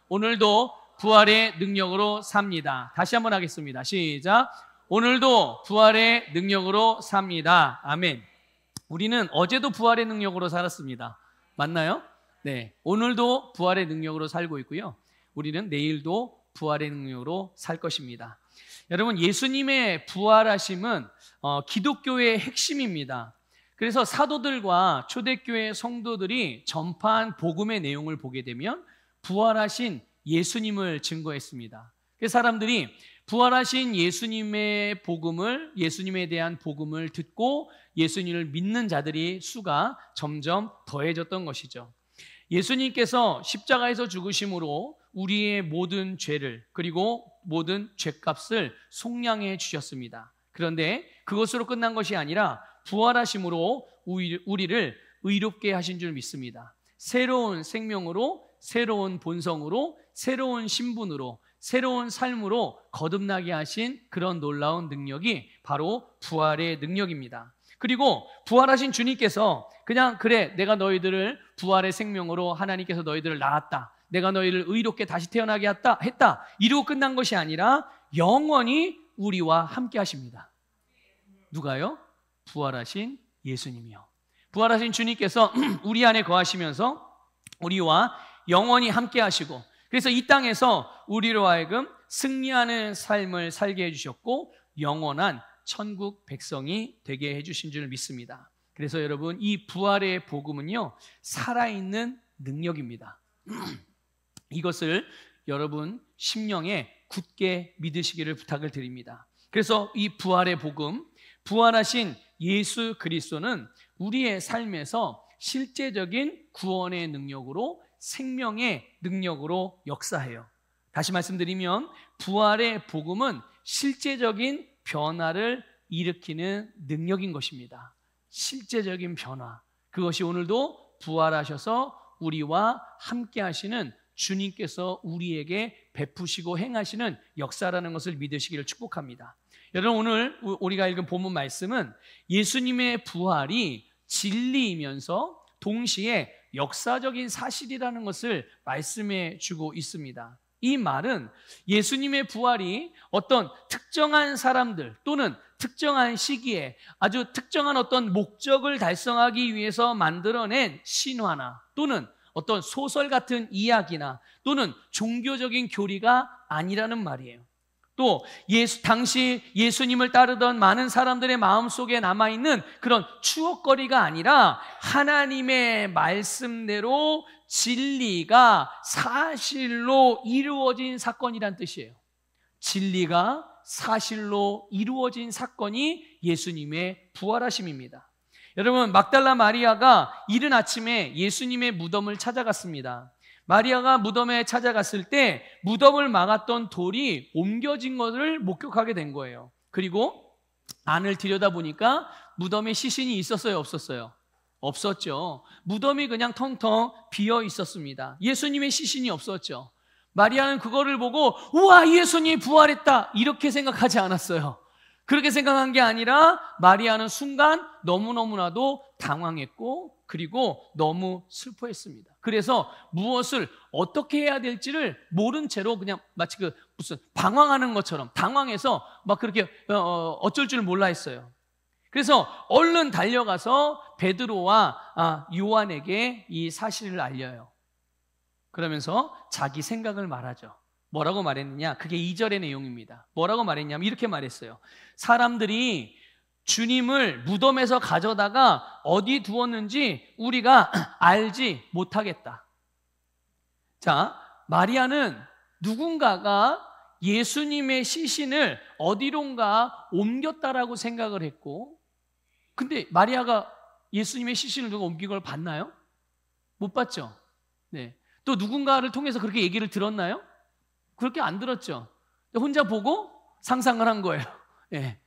오늘도 부활의 능력으로 삽니다. 다시 한번 하겠습니다. 시작. 오늘도 부활의 능력으로 삽니다. 아멘. 우리는 어제도 부활의 능력으로 살았습니다. 맞나요? 네. 오늘도 부활의 능력으로 살고 있고요. 우리는 내일도 부활의 능력으로 살 것입니다. 여러분, 예수님의 부활하심은 기독교의 핵심입니다. 그래서 사도들과 초대교회 성도들이 전파한 복음의 내용을 보게 되면 부활하신 예수님을 증거했습니다. 그래서 사람들이 부활하신 예수님의 복음을, 예수님에 대한 복음을 듣고 예수님을 믿는 자들이 수가 점점 더해졌던 것이죠. 예수님께서 십자가에서 죽으심으로 우리의 모든 죄를, 그리고 모든 죄값을 속량해 주셨습니다. 그런데 그것으로 끝난 것이 아니라 부활하심으로 우리를 의롭게 하신 줄 믿습니다. 새로운 생명으로, 새로운 본성으로, 새로운 신분으로, 새로운 삶으로 거듭나게 하신 그런 놀라운 능력이 바로 부활의 능력입니다. 그리고 부활하신 주님께서 그냥 그래, 내가 너희들을 부활의 생명으로 하나님께서 너희들을 낳았다, 내가 너희를 의롭게 다시 태어나게 했다 이러고 끝난 것이 아니라 영원히 우리와 함께 하십니다. 누가요? 부활하신 예수님이요. 부활하신 주님께서 우리 안에 거하시면서 우리와 영원히 함께 하시고, 그래서 이 땅에서 우리로 하여금 승리하는 삶을 살게 해주셨고 영원한 천국 백성이 되게 해주신 줄 믿습니다. 그래서 여러분, 이 부활의 복음은요, 살아있는 능력입니다. 이것을 여러분 심령에 굳게 믿으시기를 부탁을 드립니다. 그래서 이 부활의 복음, 부활하신 예수 그리스도는 우리의 삶에서 실제적인 구원의 능력으로, 생명의 능력으로 역사해요. 다시 말씀드리면 부활의 복음은 실제적인 변화를 일으키는 능력인 것입니다. 실제적인 변화, 그것이 오늘도 부활하셔서 우리와 함께 하시는 주님께서 우리에게 베푸시고 행하시는 역사라는 것을 믿으시기를 축복합니다. 여러분, 오늘 우리가 읽은 본문 말씀은 예수님의 부활이 진리이면서 동시에 역사적인 사실이라는 것을 말씀해 주고 있습니다. 이 말은 예수님의 부활이 어떤 특정한 사람들 또는 특정한 시기에 아주 특정한 어떤 목적을 달성하기 위해서 만들어낸 신화나 또는 어떤 소설 같은 이야기나 또는 종교적인 교리가 아니라는 말이에요. 또 당시 예수님을 따르던 많은 사람들의 마음속에 남아있는 그런 추억거리가 아니라 하나님의 말씀대로 진리가 사실로 이루어진 사건이란 뜻이에요. 진리가 사실로 이루어진 사건이 예수님의 부활하심입니다. 여러분, 막달라 마리아가 이른 아침에 예수님의 무덤을 찾아갔습니다. 마리아가 무덤에 찾아갔을 때 무덤을 막았던 돌이 옮겨진 것을 목격하게 된 거예요. 그리고 안을 들여다보니까 무덤에 시신이 있었어요, 없었어요? 없었죠. 무덤이 그냥 텅텅 비어 있었습니다. 예수님의 시신이 없었죠. 마리아는 그거를 보고 우와, 예수님이 부활했다 이렇게 생각하지 않았어요. 그렇게 생각한 게 아니라 마리아는 순간 너무너무나도 당황했고 그리고 너무 슬퍼했습니다. 그래서 무엇을 어떻게 해야 될지를 모른 채로 그냥 마치 무슨 방황하는 것처럼 당황해서 막 그렇게 어쩔 줄 몰라 했어요. 그래서 얼른 달려가서 베드로와 요한에게 이 사실을 알려요. 그러면서 자기 생각을 말하죠. 뭐라고 말했느냐? 그게 2절의 내용입니다. 뭐라고 말했냐면 이렇게 말했어요. 사람들이 주님을 무덤에서 가져다가 어디 두었는지 우리가 알지 못하겠다. 자, 마리아는 누군가가 예수님의 시신을 어디론가 옮겼다라고 생각을 했고, 근데 마리아가 예수님의 시신을 누가 옮긴 걸 봤나요? 못 봤죠. 네. 또 누군가를 통해서 그렇게 얘기를 들었나요? 그렇게 안 들었죠. 혼자 보고 상상을 한 거예요. 네.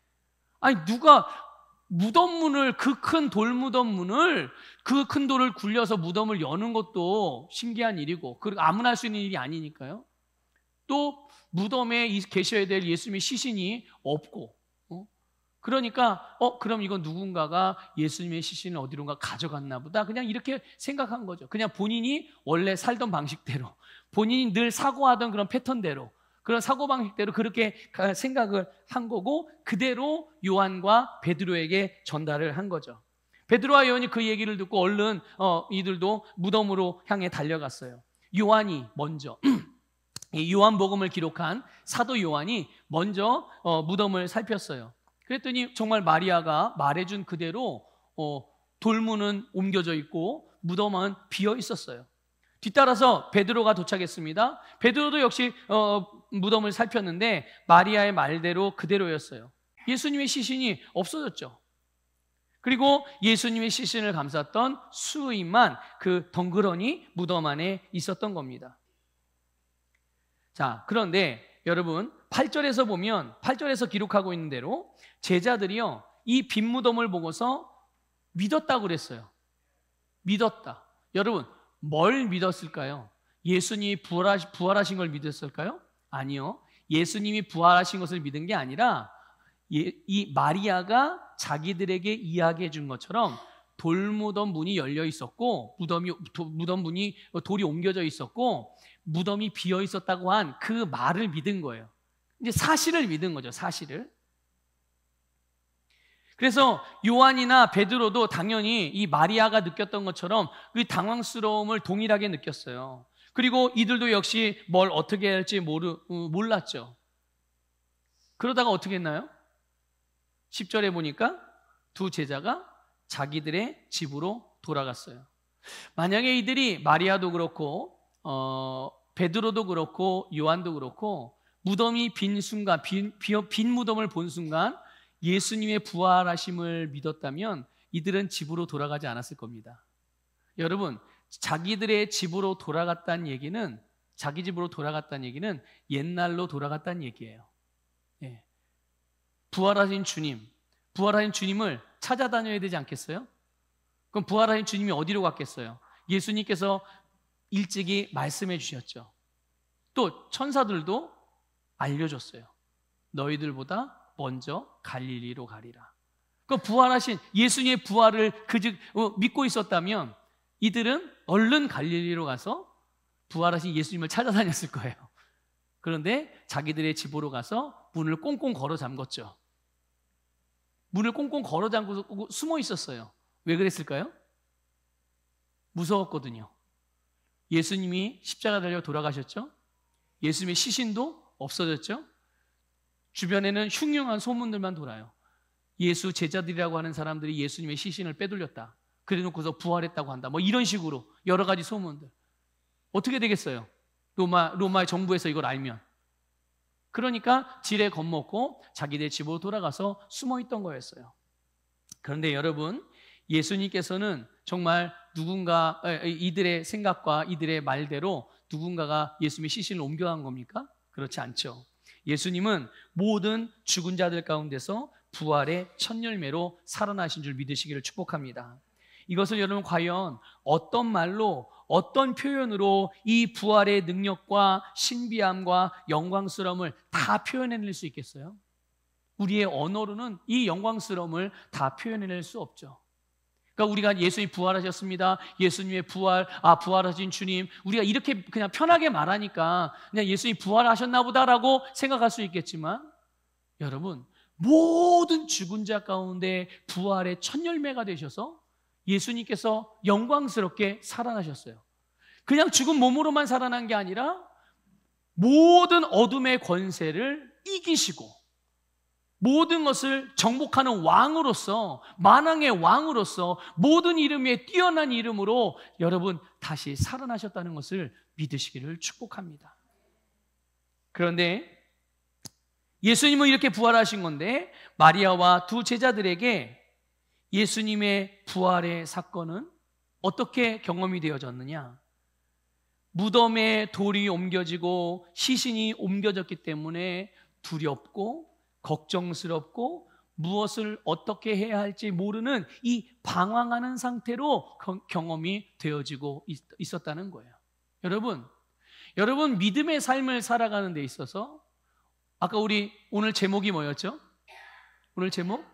아니, 누가 무덤문을, 그 큰 돌무덤문을, 그 큰 돌을 굴려서 무덤을 여는 것도 신기한 일이고, 그리고 아무나 할 수 있는 일이 아니니까요. 또 무덤에 계셔야 될 예수님의 시신이 없고, 그러니까 그럼 이건 누군가가 예수님의 시신을 어디론가 가져갔나 보다, 그냥 이렇게 생각한 거죠. 그냥 본인이 원래 살던 방식대로 본인이 늘 사고하던 그런 패턴대로, 그런 사고방식대로 그렇게 생각을 한 거고 그대로 요한과 베드로에게 전달을 한 거죠. 베드로와 요한이 그 얘기를 듣고 얼른 이들도 무덤으로 향해 달려갔어요. 요한이 먼저 이 요한복음을 기록한 사도 요한이 먼저 무덤을 살폈어요. 그랬더니 정말 마리아가 말해준 그대로 돌문은 옮겨져 있고 무덤은 비어 있었어요. 뒤따라서 베드로가 도착했습니다. 베드로도 역시 무덤을 살폈는데 마리아의 말대로 그대로였어요. 예수님의 시신이 없어졌죠. 그리고 예수님의 시신을 감쌌던 수의만 그 덩그러니 무덤 안에 있었던 겁니다. 자, 그런데 여러분 8절에서 보면 8절에서 기록하고 있는 대로 제자들이요 이 빈 무덤을 보고서 믿었다고 그랬어요. 믿었다. 여러분 뭘 믿었을까요? 예수님이 부활하신 걸 믿었을까요? 아니요. 예수님이 부활하신 것을 믿은 게 아니라 이 마리아가 자기들에게 이야기해 준 것처럼 돌무덤 문이 열려 있었고 무덤 문이 돌이 옮겨져 있었고 무덤이 비어 있었다고 한 그 말을 믿은 거예요. 이제 사실을 믿은 거죠. 사실을. 그래서 요한이나 베드로도 당연히 이 마리아가 느꼈던 것처럼 그 당황스러움을 동일하게 느꼈어요. 그리고 이들도 역시 뭘 어떻게 해야 할지 몰랐죠. 그러다가 어떻게 했나요? 10절에 보니까 두 제자가 자기들의 집으로 돌아갔어요. 만약에 이들이 마리아도 그렇고 베드로도 그렇고 요한도 그렇고 무덤이 빈 순간 빈 무덤을 본 순간 예수님의 부활하심을 믿었다면 이들은 집으로 돌아가지 않았을 겁니다. 여러분 자기들의 집으로 돌아갔다는 얘기는 자기 집으로 돌아갔다는 얘기는 옛날로 돌아갔다는 얘기예요. 예. 부활하신 주님을 찾아다녀야 되지 않겠어요? 그럼 부활하신 주님이 어디로 갔겠어요? 예수님께서 일찍이 말씀해 주셨죠. 또 천사들도 알려줬어요. 너희들보다 먼저 갈릴리로 가리라. 그 부활하신 예수님의 부활을 믿고 있었다면 이들은 얼른 갈릴리로 가서 부활하신 예수님을 찾아다녔을 거예요. 그런데 자기들의 집으로 가서 문을 꽁꽁 걸어 잠궜죠. 문을 꽁꽁 걸어 잠그고 숨어 있었어요. 왜 그랬을까요? 무서웠거든요. 예수님이 십자가 달려 돌아가셨죠? 예수님의 시신도 없어졌죠? 주변에는 흉흉한 소문들만 돌아요. 예수 제자들이라고 하는 사람들이 예수님의 시신을 빼돌렸다. 그래놓고서 부활했다고 한다. 뭐 이런 식으로 여러 가지 소문들. 어떻게 되겠어요? 로마의 정부에서 이걸 알면. 그러니까 지레 겁먹고 자기네 집으로 돌아가서 숨어 있던 거였어요. 그런데 여러분, 예수님께서는 정말 이들의 생각과 이들의 말대로 누군가가 예수님의 시신을 옮겨간 겁니까? 그렇지 않죠. 예수님은 모든 죽은 자들 가운데서 부활의 첫 열매로 살아나신 줄 믿으시기를 축복합니다. 이것을 여러분 과연 어떤 말로 어떤 표현으로 이 부활의 능력과 신비함과 영광스러움을 다 표현해낼 수 있겠어요? 우리의 언어로는 이 영광스러움을 다 표현해낼 수 없죠. 그러니까 우리가 예수님이 부활하셨습니다. 예수님의 부활하신 주님. 우리가 이렇게 그냥 편하게 말하니까 그냥 예수님이 부활하셨나 보다라고 생각할 수 있겠지만 여러분, 모든 죽은 자 가운데 부활의 첫 열매가 되셔서 예수님께서 영광스럽게 살아나셨어요. 그냥 죽은 몸으로만 살아난 게 아니라 모든 어둠의 권세를 이기시고 모든 것을 정복하는 왕으로서, 만왕의 왕으로서 모든 이름에 뛰어난 이름으로 여러분 다시 살아나셨다는 것을 믿으시기를 축복합니다. 그런데 예수님은 이렇게 부활하신 건데 마리아와 두 제자들에게 예수님의 부활의 사건은 어떻게 경험이 되어졌느냐? 무덤에 돌이 옮겨지고 시신이 옮겨졌기 때문에 두렵고 걱정스럽고 무엇을 어떻게 해야 할지 모르는 이 방황하는 상태로 경험이 되어지고 있었다는 거예요. 여러분 믿음의 삶을 살아가는 데 있어서 아까 우리 오늘 제목이 뭐였죠? 오늘 제목?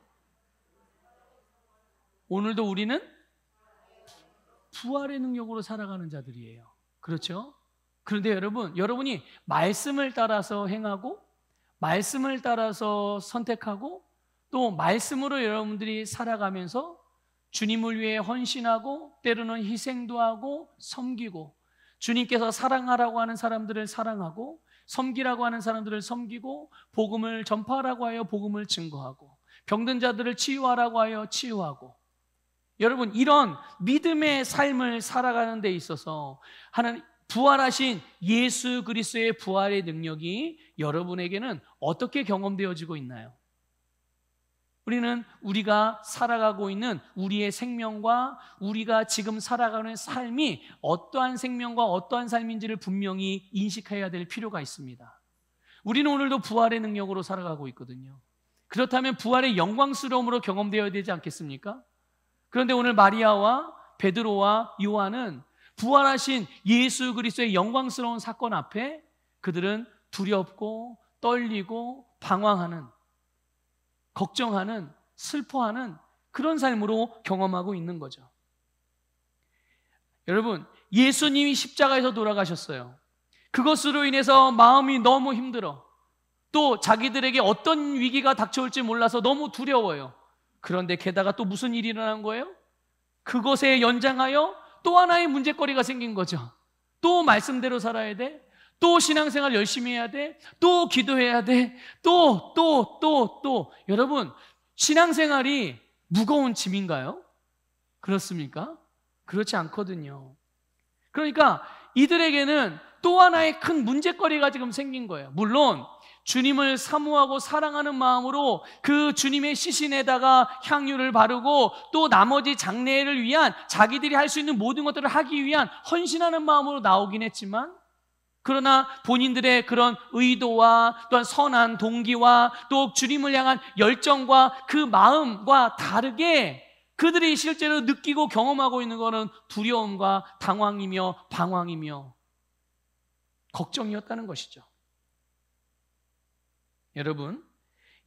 오늘도 우리는 부활의 능력으로 살아가는 자들이에요. 그렇죠? 그런데 여러분이 말씀을 따라서 행하고 말씀을 따라서 선택하고 또 말씀으로 여러분들이 살아가면서 주님을 위해 헌신하고 때로는 희생도 하고 섬기고 주님께서 사랑하라고 하는 사람들을 사랑하고 섬기라고 하는 사람들을 섬기고 복음을 전파하라고 하여 복음을 증거하고 병든 자들을 치유하라고 하여 치유하고 여러분 이런 믿음의 삶을 살아가는 데 있어서 하나님 부활하신 예수 그리스도의 부활의 능력이 여러분에게는 어떻게 경험되어지고 있나요? 우리가 살아가고 있는 우리의 생명과 우리가 지금 살아가는 삶이 어떠한 생명과 어떠한 삶인지를 분명히 인식해야 될 필요가 있습니다. 우리는 오늘도 부활의 능력으로 살아가고 있거든요. 그렇다면 부활의 영광스러움으로 경험되어야 되지 않겠습니까? 그런데 오늘 마리아와 베드로와 요한은 부활하신 예수 그리스도의 영광스러운 사건 앞에 그들은 두렵고 떨리고 방황하는, 걱정하는, 슬퍼하는 그런 삶으로 경험하고 있는 거죠. 여러분, 예수님이 십자가에서 돌아가셨어요. 그것으로 인해서 마음이 너무 힘들어. 또 자기들에게 어떤 위기가 닥쳐올지 몰라서 너무 두려워요. 그런데 게다가 또 무슨 일이 일어난 거예요? 그것에 연장하여 또 하나의 문제거리가 생긴 거죠. 또 말씀대로 살아야 돼. 또 신앙생활 열심히 해야 돼. 또 기도해야 돼. 또. 여러분, 신앙생활이 무거운 짐인가요? 그렇습니까? 그렇지 않거든요. 그러니까 이들에게는 또 하나의 큰 문제거리가 지금 생긴 거예요. 물론 주님을 사모하고 사랑하는 마음으로 그 주님의 시신에다가 향유를 바르고 또 나머지 장례를 위한 자기들이 할 수 있는 모든 것들을 하기 위한 헌신하는 마음으로 나오긴 했지만 그러나 본인들의 그런 의도와 또한 선한 동기와 또 주님을 향한 열정과 그 마음과 다르게 그들이 실제로 느끼고 경험하고 있는 것은 두려움과 당황이며 방황이며 걱정이었다는 것이죠. 여러분,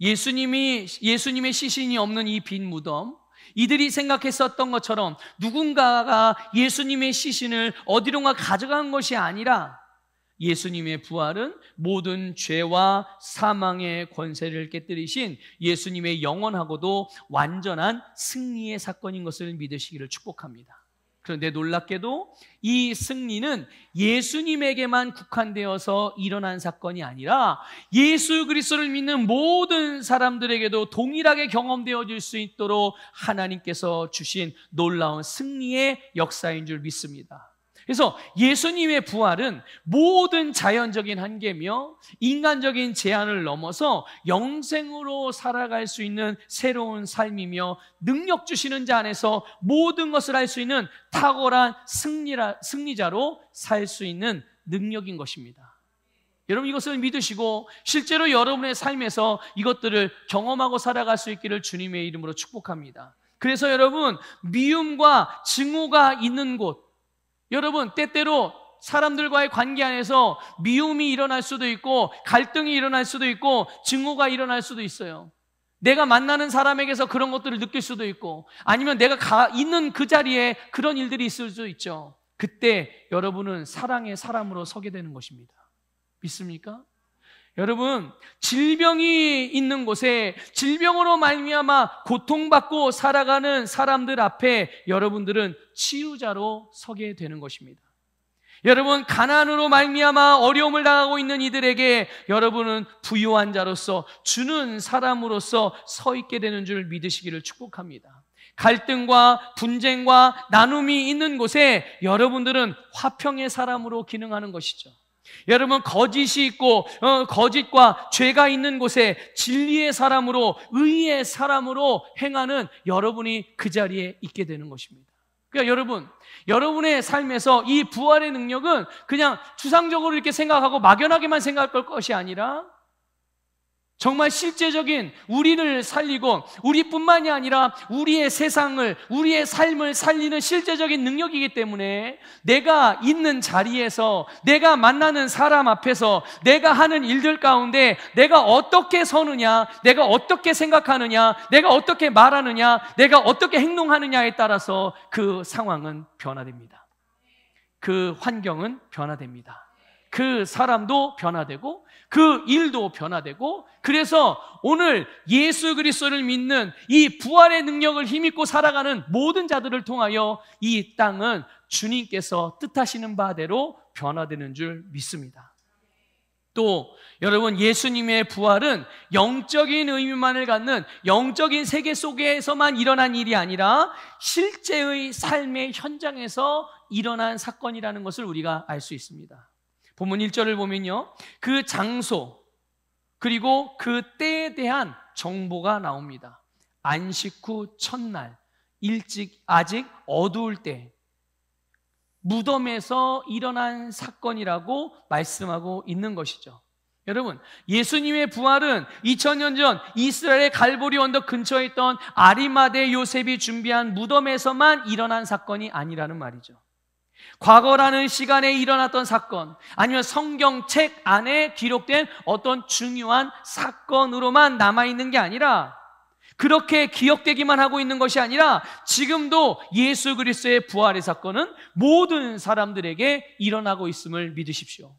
예수님의 시신이 없는 이 빈 무덤, 이들이 생각했었던 것처럼 누군가가 예수님의 시신을 어디론가 가져간 것이 아니라 예수님의 부활은 모든 죄와 사망의 권세를 깨뜨리신 예수님의 영원하고도 완전한 승리의 사건인 것을 믿으시기를 축복합니다. 그런데 놀랍게도 이 승리는 예수님에게만 국한되어서 일어난 사건이 아니라 예수 그리스도를 믿는 모든 사람들에게도 동일하게 경험되어질 수 있도록 하나님께서 주신 놀라운 승리의 역사인 줄 믿습니다. 그래서 예수님의 부활은 모든 자연적인 한계며 인간적인 제한을 넘어서 영생으로 살아갈 수 있는 새로운 삶이며 능력 주시는 자 안에서 모든 것을 할 수 있는 탁월한 승리자로 살 수 있는 능력인 것입니다. 여러분 이것을 믿으시고 실제로 여러분의 삶에서 이것들을 경험하고 살아갈 수 있기를 주님의 이름으로 축복합니다. 그래서 여러분 미움과 증오가 있는 곳, 여러분 때때로 사람들과의 관계 안에서 미움이 일어날 수도 있고 갈등이 일어날 수도 있고 증오가 일어날 수도 있어요. 내가 만나는 사람에게서 그런 것들을 느낄 수도 있고 아니면 내가 있는 그 자리에 그런 일들이 있을 수도 있죠. 그때 여러분은 사랑의 사람으로 서게 되는 것입니다. 믿습니까? 여러분 질병이 있는 곳에 질병으로 말미암아 고통받고 살아가는 사람들 앞에 여러분들은 치유자로 서게 되는 것입니다. 여러분 가난으로 말미암아 어려움을 당하고 있는 이들에게 여러분은 부유한 자로서 주는 사람으로서 서 있게 되는 줄 믿으시기를 축복합니다. 갈등과 분쟁과 나눔이 있는 곳에 여러분들은 화평의 사람으로 기능하는 것이죠. 여러분 거짓이 있고 거짓과 죄가 있는 곳에 진리의 사람으로 의의 사람으로 행하는 여러분이 그 자리에 있게 되는 것입니다. 그러니까 여러분의 삶에서 이 부활의 능력은 그냥 추상적으로 이렇게 생각하고 막연하게만 생각할 것이 아니라 정말 실제적인 우리를 살리고 우리뿐만이 아니라 우리의 세상을, 우리의 삶을 살리는 실제적인 능력이기 때문에 내가 있는 자리에서, 내가 만나는 사람 앞에서, 내가 하는 일들 가운데 내가 어떻게 서느냐, 내가 어떻게 생각하느냐, 내가 어떻게 말하느냐, 내가 어떻게 행동하느냐에 따라서 그 상황은 변화됩니다. 그 환경은 변화됩니다. 그 사람도 변화되고 그 일도 변화되고, 그래서 오늘 예수 그리스도를 믿는 이 부활의 능력을 힘입고 살아가는 모든 자들을 통하여 이 땅은 주님께서 뜻하시는 바대로 변화되는 줄 믿습니다. 또 여러분, 예수님의 부활은 영적인 의미만을 갖는 영적인 세계 속에서만 일어난 일이 아니라 실제의 삶의 현장에서 일어난 사건이라는 것을 우리가 알 수 있습니다. 본문 1절을 보면요, 그 장소 그리고 그 때에 대한 정보가 나옵니다. 안식 후 첫날, 일찍 아직 어두울 때 무덤에서 일어난 사건이라고 말씀하고 있는 것이죠. 여러분, 예수님의 부활은 2000년 전 이스라엘의 갈보리 언덕 근처에 있던 아리마대 요셉이 준비한 무덤에서만 일어난 사건이 아니라는 말이죠. 과거라는 시간에 일어났던 사건, 아니면 성경책 안에 기록된 어떤 중요한 사건으로만 남아있는 게 아니라, 그렇게 기억되기만 하고 있는 것이 아니라 지금도 예수 그리스도의 부활의 사건은 모든 사람들에게 일어나고 있음을 믿으십시오.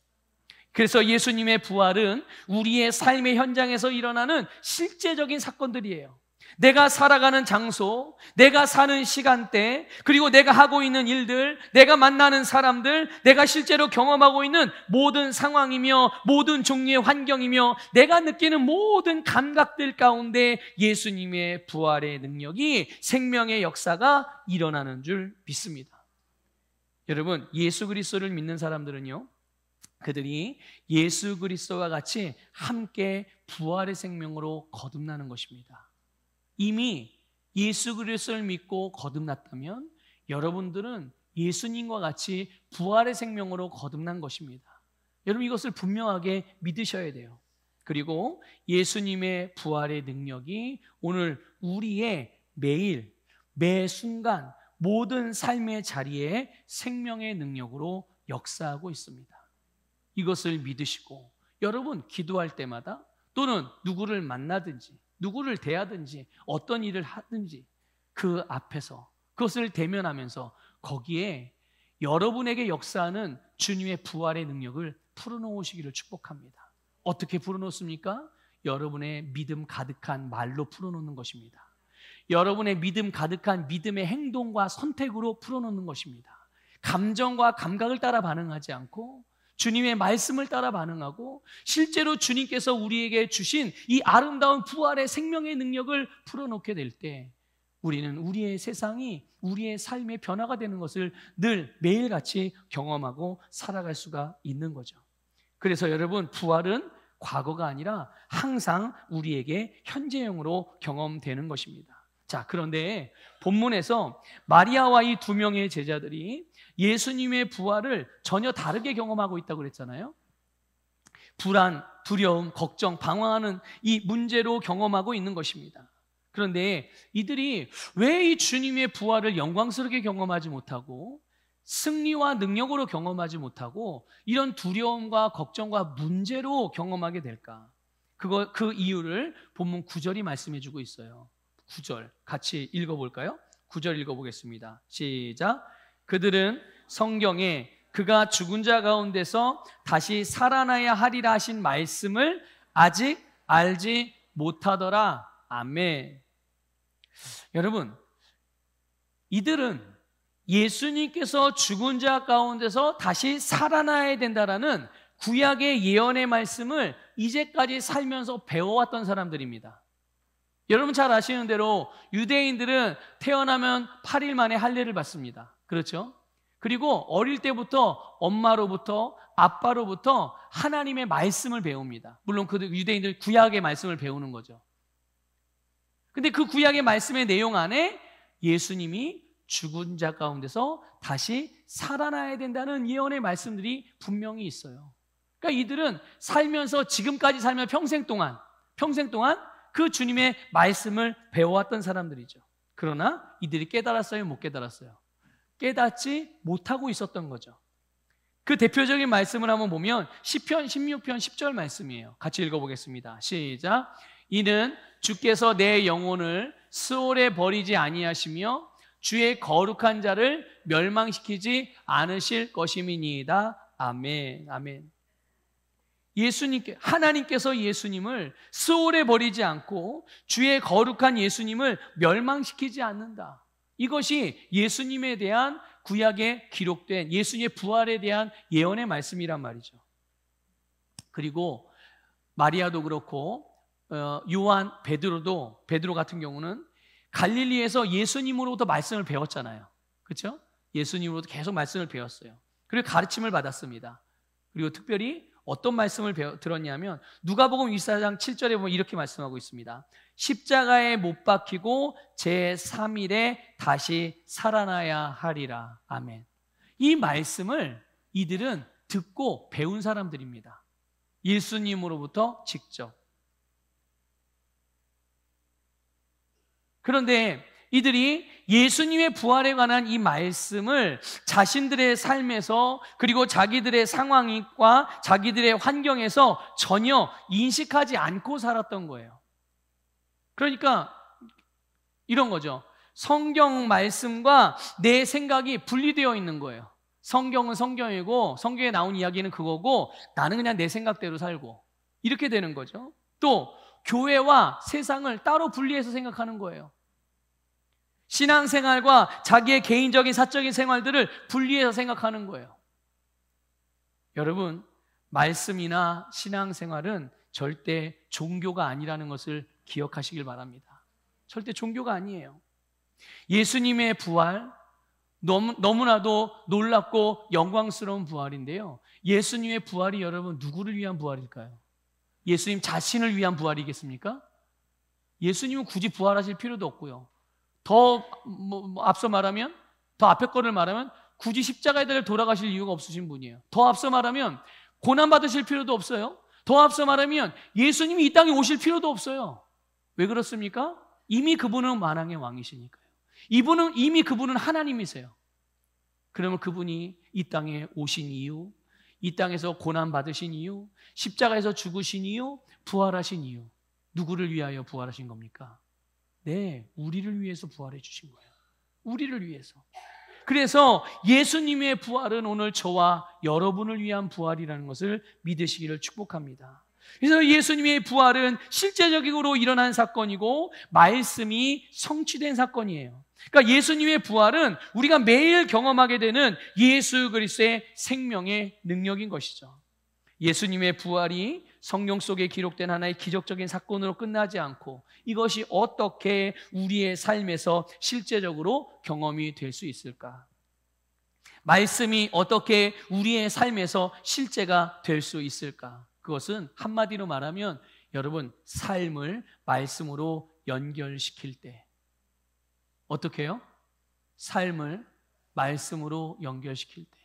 그래서 예수님의 부활은 우리의 삶의 현장에서 일어나는 실제적인 사건들이에요. 내가 살아가는 장소, 내가 사는 시간대, 그리고 내가 하고 있는 일들, 내가 만나는 사람들, 내가 실제로 경험하고 있는 모든 상황이며 모든 종류의 환경이며 내가 느끼는 모든 감각들 가운데 예수님의 부활의 능력이, 생명의 역사가 일어나는 줄 믿습니다. 여러분, 예수 그리스도를 믿는 사람들은요, 그들이 예수 그리스도와 같이 함께 부활의 생명으로 거듭나는 것입니다. 이미 예수 그리스도를 믿고 거듭났다면 여러분들은 예수님과 같이 부활의 생명으로 거듭난 것입니다. 여러분, 이것을 분명하게 믿으셔야 돼요. 그리고 예수님의 부활의 능력이 오늘 우리의 매일, 매 순간 모든 삶의 자리에 생명의 능력으로 역사하고 있습니다. 이것을 믿으시고 여러분, 기도할 때마다 또는 누구를 만나든지 누구를 대하든지 어떤 일을 하든지 그 앞에서 그것을 대면하면서 거기에 여러분에게 역사하는 주님의 부활의 능력을 풀어놓으시기를 축복합니다. 어떻게 풀어놓습니까? 여러분의 믿음 가득한 말로 풀어놓는 것입니다. 여러분의 믿음 가득한 믿음의 행동과 선택으로 풀어놓는 것입니다. 감정과 감각을 따라 반응하지 않고 주님의 말씀을 따라 반응하고 실제로 주님께서 우리에게 주신 이 아름다운 부활의 생명의 능력을 풀어놓게 될 때 우리는 우리의 세상이, 우리의 삶의 변화가 되는 것을 늘 매일같이 경험하고 살아갈 수가 있는 거죠. 그래서 여러분, 부활은 과거가 아니라 항상 우리에게 현재형으로 경험되는 것입니다. 자, 그런데 본문에서 마리아와 이 두 명의 제자들이 예수님의 부활을 전혀 다르게 경험하고 있다고 그랬잖아요. 불안, 두려움, 걱정, 방황하는 이 문제로 경험하고 있는 것입니다. 그런데 이들이 왜 이 주님의 부활을 영광스럽게 경험하지 못하고 승리와 능력으로 경험하지 못하고 이런 두려움과 걱정과 문제로 경험하게 될까? 그 이유를 본문 9절이 말씀해 주고 있어요. 9절 같이 읽어볼까요? 9절 읽어보겠습니다. 시작. 그들은 성경에 그가 죽은 자 가운데서 다시 살아나야 하리라 하신 말씀을 아직 알지 못하더라. 아멘. 여러분, 이들은 예수님께서 죽은 자 가운데서 다시 살아나야 된다라는 구약의 예언의 말씀을 이제까지 살면서 배워왔던 사람들입니다. 여러분 잘 아시는 대로 유대인들은 태어나면 8일 만에 할례를 받습니다. 그렇죠? 그리고 어릴 때부터 엄마로부터 아빠로부터 하나님의 말씀을 배웁니다. 물론 그 유대인들 구약의 말씀을 배우는 거죠. 근데 그 구약의 말씀의 내용 안에 예수님이 죽은 자 가운데서 다시 살아나야 된다는 예언의 말씀들이 분명히 있어요. 그러니까 이들은 살면서 지금까지 살면 평생 동안 그 주님의 말씀을 배워왔던 사람들이죠. 그러나 이들이 깨달았어요? 못 깨달았어요? 깨닫지 못하고 있었던 거죠. 그 대표적인 말씀을 한번 보면 시편 16편 10절 말씀이에요. 같이 읽어보겠습니다. 시작. 이는 주께서 내 영혼을 스올에 버리지 아니하시며 주의 거룩한 자를 멸망시키지 않으실 것임이니이다. 아멘. 아멘. 하나님께서 예수님을 수월에 버리지 않고 주의 거룩한 예수님을 멸망시키지 않는다. 이것이 예수님에 대한 구약에 기록된 예수님의 부활에 대한 예언의 말씀이란 말이죠. 그리고 마리아도 그렇고 요한, 베드로 같은 경우는 갈릴리에서 예수님으로부터 말씀을 배웠잖아요. 그렇죠? 예수님으로부터 계속 말씀을 배웠어요. 그리고 가르침을 받았습니다. 그리고 특별히 어떤 말씀을 들었냐면 누가복음 24장 7절에 보면 이렇게 말씀하고 있습니다. 십자가에 못 박히고 제3일에 다시 살아나야 하리라. 아멘. 이 말씀을 이들은 듣고 배운 사람들입니다. 예수님으로부터 직접. 그런데 이들이 예수님의 부활에 관한 이 말씀을 자신들의 삶에서 그리고 자기들의 상황과 자기들의 환경에서 전혀 인식하지 않고 살았던 거예요. 그러니까 이런 거죠. 성경 말씀과 내 생각이 분리되어 있는 거예요. 성경은 성경이고 성경에 나온 이야기는 그거고 나는 그냥 내 생각대로 살고 이렇게 되는 거죠. 또 교회와 세상을 따로 분리해서 생각하는 거예요. 신앙생활과 자기의 개인적인 사적인 생활들을 분리해서 생각하는 거예요. 여러분, 말씀이나 신앙생활은 절대 종교가 아니라는 것을 기억하시길 바랍니다. 절대 종교가 아니에요. 예수님의 부활, 너무나도 놀랍고 영광스러운 부활인데요. 예수님의 부활이 여러분 누구를 위한 부활일까요? 예수님 자신을 위한 부활이겠습니까? 예수님은 굳이 부활하실 필요도 없고요. 더 앞서 말하면, 더 앞에 거를 말하면 굳이 십자가에 달려 돌아가실 이유가 없으신 분이에요. 더 앞서 말하면 고난받으실 필요도 없어요. 더 앞서 말하면 예수님이 이 땅에 오실 필요도 없어요. 왜 그렇습니까? 이미 그분은 만왕의 왕이시니까요. 이미 그분은 하나님이세요. 그러면 그분이 이 땅에 오신 이유, 이 땅에서 고난받으신 이유, 십자가에서 죽으신 이유, 부활하신 이유, 누구를 위하여 부활하신 겁니까? 네, 우리를 위해서 부활해 주신 거예요. 우리를 위해서. 그래서 예수님의 부활은 오늘 저와 여러분을 위한 부활이라는 것을 믿으시기를 축복합니다. 그래서 예수님의 부활은 실제적으로 일어난 사건이고 말씀이 성취된 사건이에요. 그러니까 예수님의 부활은 우리가 매일 경험하게 되는 예수 그리스도의 생명의 능력인 것이죠. 예수님의 부활이 성경 속에 기록된 하나의 기적적인 사건으로 끝나지 않고 이것이 어떻게 우리의 삶에서 실제적으로 경험이 될 수 있을까? 말씀이 어떻게 우리의 삶에서 실제가 될 수 있을까? 그것은 한마디로 말하면 여러분 삶을 말씀으로 연결시킬 때 어떻게 해요? 삶을 말씀으로 연결시킬 때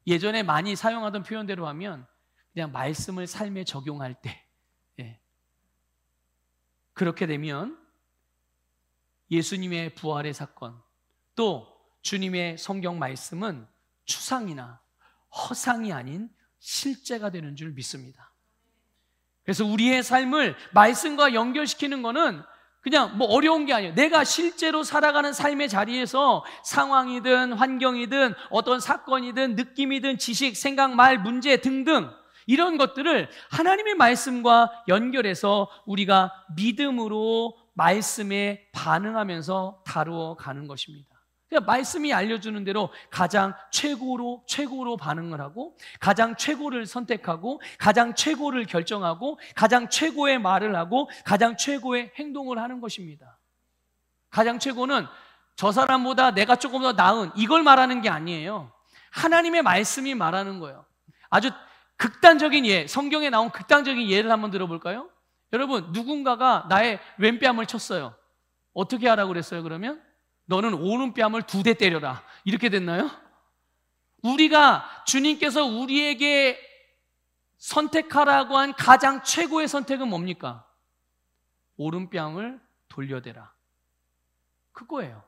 예전에 많이 사용하던 표현대로 하면 그냥 말씀을 삶에 적용할 때 그렇게 되면 예수님의 부활의 사건 또 주님의 성경 말씀은 추상이나 허상이 아닌 실제가 되는 줄 믿습니다. 그래서 우리의 삶을 말씀과 연결시키는 것은 그냥 어려운 게 아니에요. 내가 실제로 살아가는 삶의 자리에서 상황이든 환경이든 어떤 사건이든 느낌이든 지식, 생각, 말, 문제 등등 이런 것들을 하나님의 말씀과 연결해서 우리가 믿음으로 말씀에 반응하면서 다루어 가는 것입니다. 그러니까 말씀이 알려주는 대로 가장 최고로 반응을 하고 가장 최고를 선택하고 가장 최고를 결정하고 가장 최고의 말을 하고 가장 최고의 행동을 하는 것입니다. 가장 최고는 저 사람보다 내가 조금 더 나은 이걸 말하는 게 아니에요. 하나님의 말씀이 말하는 거예요. 아주 극단적인 성경에 나온 극단적인 예를 한번 들어볼까요? 여러분, 누군가가 나의 왼뺨을 쳤어요. 어떻게 하라고 그랬어요, 그러면? 너는 오른뺨을 2대 때려라. 이렇게 됐나요? 우리가 주님께서 우리에게 선택하라고 한 가장 최고의 선택은 뭡니까? 오른뺨을 돌려대라. 그거예요.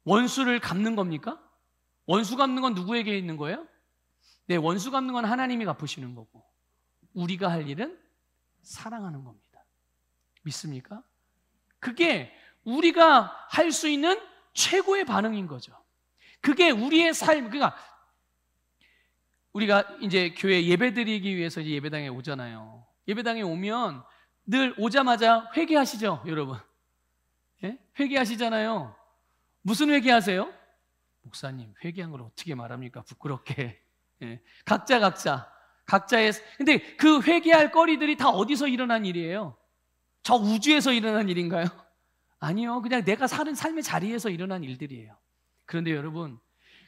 원수를 갚는 겁니까? 원수 갚는 건 누구에게 있는 거예요? 네, 원수 갚는 건 하나님이 갚으시는 거고 우리가 할 일은 사랑하는 겁니다. 믿습니까? 그게 우리가 할 수 있는 최고의 반응인 거죠. 그게 우리의 삶, 그러니까 우리가 이제 교회 예배드리기 위해서 이제 예배당에 오잖아요. 예배당에 오면 늘 오자마자 회개하시죠, 여러분? 예? 회개하시잖아요. 무슨 회개하세요? 목사님, 회개한 걸 어떻게 말합니까? 부끄럽게. 예. 각자의. 근데 그 회개할 거리들이 다 어디서 일어난 일이에요? 저 우주에서 일어난 일인가요? 아니요. 그냥 내가 사는 삶의 자리에서 일어난 일들이에요. 그런데 여러분,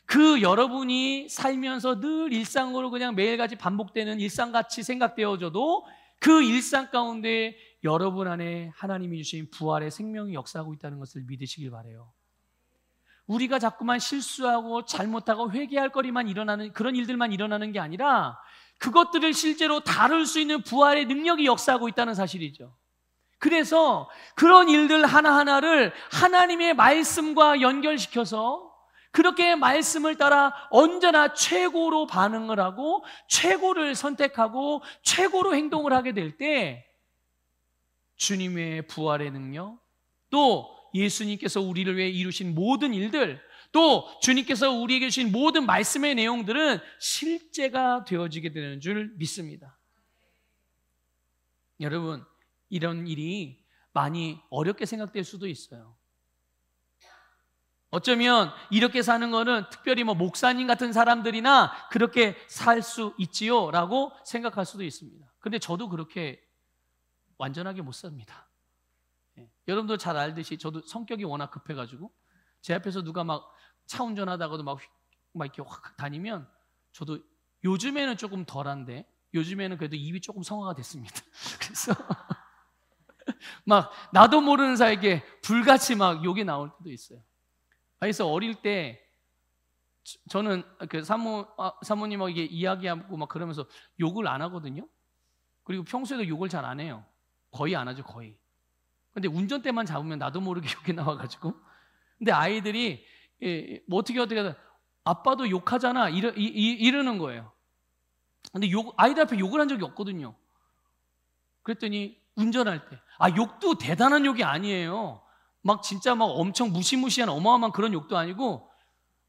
그 여러분이 살면서 늘 일상으로 그냥 매일같이 반복되는 일상같이 생각되어져도 그 일상 가운데 여러분 안에 하나님이 주신 부활의 생명이 역사하고 있다는 것을 믿으시길 바라요. 우리가 자꾸만 실수하고 잘못하고 회개할 거리만 일어나는 그런 일들만 일어나는 게 아니라 그것들을 실제로 다룰 수 있는 부활의 능력이 역사하고 있다는 사실이죠. 그래서 그런 일들 하나하나를 하나님의 말씀과 연결시켜서 그렇게 말씀을 따라 언제나 최고로 반응을 하고 최고를 선택하고 최고로 행동을 하게 될 때 주님의 부활의 능력, 또 예수님께서 우리를 위해 이루신 모든 일들, 또 주님께서 우리에게 주신 모든 말씀의 내용들은 실제가 되어지게 되는 줄 믿습니다. 여러분, 이런 일이 많이 어렵게 생각될 수도 있어요. 어쩌면 이렇게 사는 거는 특별히 목사님 같은 사람들이나 그렇게 살 수 있지요 라고 생각할 수도 있습니다. 근데 저도 그렇게 완전하게 못 삽니다. 여러분도 잘 알듯이 저도 성격이 워낙 급해가지고 제 앞에서 누가 막 차 운전하다가도 막 이렇게 확 다니면 저도 요즘에는 조금 덜한데 요즘에는 그래도 입이 조금 성화가 됐습니다. 그래서 막 나도 모르는 사이에 불같이 막 욕이 나올 때도 있어요. 그래서 어릴 때 저는 그 사모님하고 이야기하고 막 그러면서 욕을 안 하거든요. 그리고 평소에도 욕을 잘 안 해요. 거의 안 하죠, 거의. 근데 운전대만 잡으면 나도 모르게 욕이 나와가지고. 근데 아이들이 어떻게 하다 아빠도 욕하잖아 이러는 거예요. 근데 아이들 앞에 욕을 한 적이 없거든요. 그랬더니 운전할 때 욕도 대단한 욕이 아니에요. 막 진짜 막 엄청 무시무시한 어마어마한 그런 욕도 아니고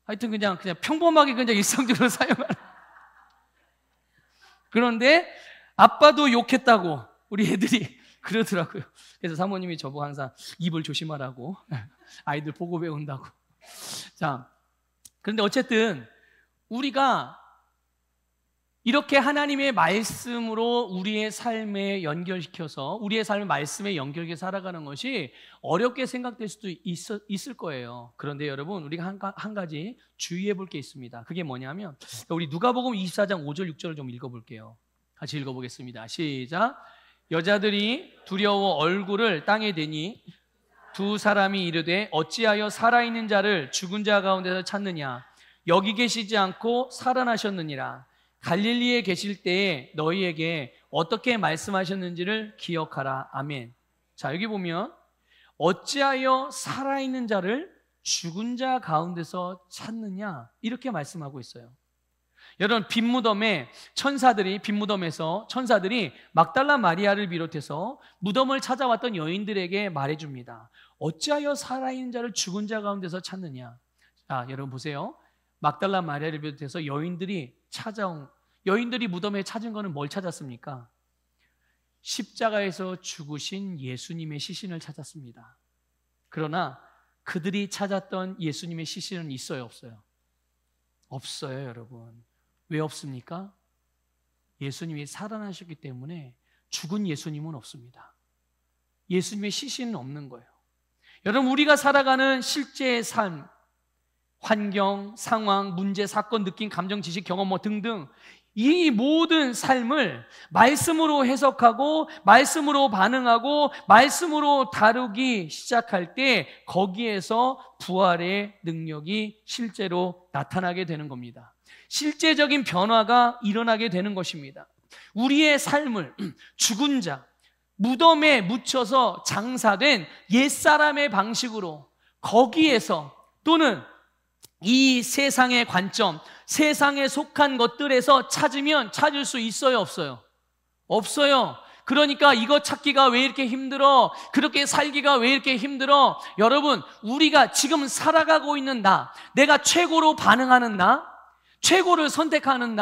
하여튼 그냥 평범하게 그냥 일상적으로 사용하는. 그런데 아빠도 욕했다고 우리 애들이 그러더라고요. 그래서 사모님이 저보고 항상 입을 조심하라고 아이들 보고 배운다고. 자, 그런데 어쨌든 우리가 이렇게 하나님의 말씀으로 우리의 삶에 연결시켜서 우리의 삶의 말씀에 연결해 살아가는 것이 어렵게 생각될 수도 있을 거예요. 그런데 여러분, 우리가 한 가지 주의해 볼 게 있습니다. 그게 뭐냐면 우리 누가복음 24장 5절 6절을 좀 읽어볼게요. 같이 읽어보겠습니다. 시작. 여자들이 두려워 얼굴을 땅에 대니 두 사람이 이르되 어찌하여 살아있는 자를 죽은 자 가운데서 찾느냐? 여기 계시지 않고 살아나셨느니라. 갈릴리에 계실 때에 너희에게 어떻게 말씀하셨는지를 기억하라. 아멘. 자, 여기 보면 어찌하여 살아있는 자를 죽은 자 가운데서 찾느냐? 이렇게 말씀하고 있어요. 여러분, 빈무덤에서 천사들이 막달라 마리아를 비롯해서 무덤을 찾아왔던 여인들에게 말해줍니다. 어찌하여 살아있는 자를 죽은 자 가운데서 찾느냐? 자, 여러분 보세요. 막달라 마리아를 비롯해서 여인들이 무덤에 찾은 거는 뭘 찾았습니까? 십자가에서 죽으신 예수님의 시신을 찾았습니다. 그러나 그들이 찾았던 예수님의 시신은 있어요, 없어요? 없어요, 여러분. 왜 없습니까? 예수님이 살아나셨기 때문에 죽은 예수님은 없습니다. 예수님의 시신은 없는 거예요. 여러분, 우리가 살아가는 실제의 삶, 환경, 상황, 문제, 사건, 느낌, 감정, 지식, 경험 등등 이 모든 삶을 말씀으로 해석하고 말씀으로 반응하고 말씀으로 다루기 시작할 때 거기에서 부활의 능력이 실제로 나타나게 되는 겁니다. 실제적인 변화가 일어나게 되는 것입니다. 우리의 삶을 죽은 자, 무덤에 묻혀서 장사된 옛사람의 방식으로 거기에서 또는 이 세상의 관점, 세상에 속한 것들에서 찾을 수 있어요, 없어요? 없어요. 그러니까 이거 찾기가 왜 이렇게 힘들어? 그렇게 살기가 왜 이렇게 힘들어? 여러분, 우리가 지금 살아가고 있는 내가 최고로 반응하는 최고를 선택하는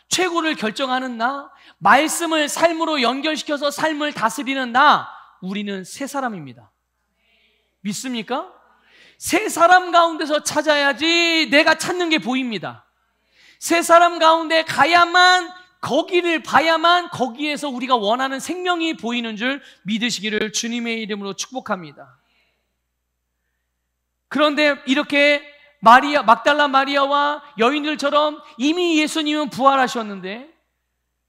최고를 결정하는 나, 말씀을 삶으로 연결시켜서 삶을 다스리는 나, 우리는 새 사람입니다. 믿습니까? 새 사람 가운데서 찾아야지 내가 찾는 게 보입니다. 새 사람 가운데 가야만, 거기를 봐야만 거기에서 우리가 원하는 생명이 보이는 줄 믿으시기를 주님의 이름으로 축복합니다. 그런데 이렇게 막달라 마리아와 여인들처럼 이미 예수님은 부활하셨는데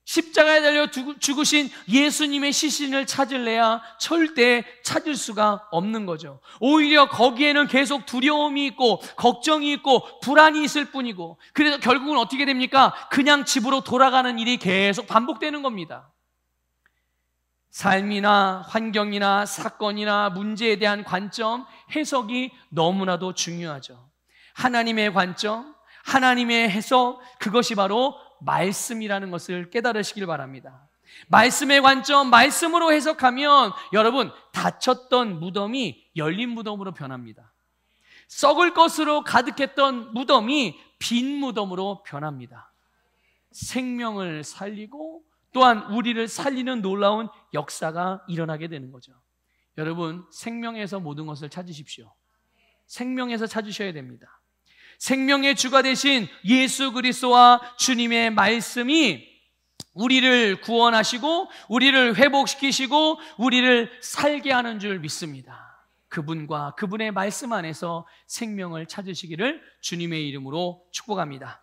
십자가에 달려 죽으신 예수님의 시신을 찾을래야 절대 찾을 수가 없는 거죠. 오히려 거기에는 계속 두려움이 있고 걱정이 있고 불안이 있을 뿐이고, 그래서 결국은 어떻게 됩니까? 그냥 집으로 돌아가는 일이 계속 반복되는 겁니다. 삶이나 환경이나 사건이나 문제에 대한 관점, 해석이 너무나도 중요하죠. 하나님의 관점, 하나님의 해석, 그것이 바로 말씀이라는 것을 깨달으시길 바랍니다. 말씀의 관점, 말씀으로 해석하면 여러분, 닫혔던 무덤이 열린 무덤으로 변합니다. 썩을 것으로 가득했던 무덤이 빈 무덤으로 변합니다. 생명을 살리고 또한 우리를 살리는 놀라운 역사가 일어나게 되는 거죠. 여러분, 생명에서 모든 것을 찾으십시오. 생명에서 찾으셔야 됩니다. 생명의 주가 되신 예수 그리스도와 주님의 말씀이 우리를 구원하시고 우리를 회복시키시고 우리를 살게 하는 줄 믿습니다. 그분과 그분의 말씀 안에서 생명을 찾으시기를 주님의 이름으로 축복합니다.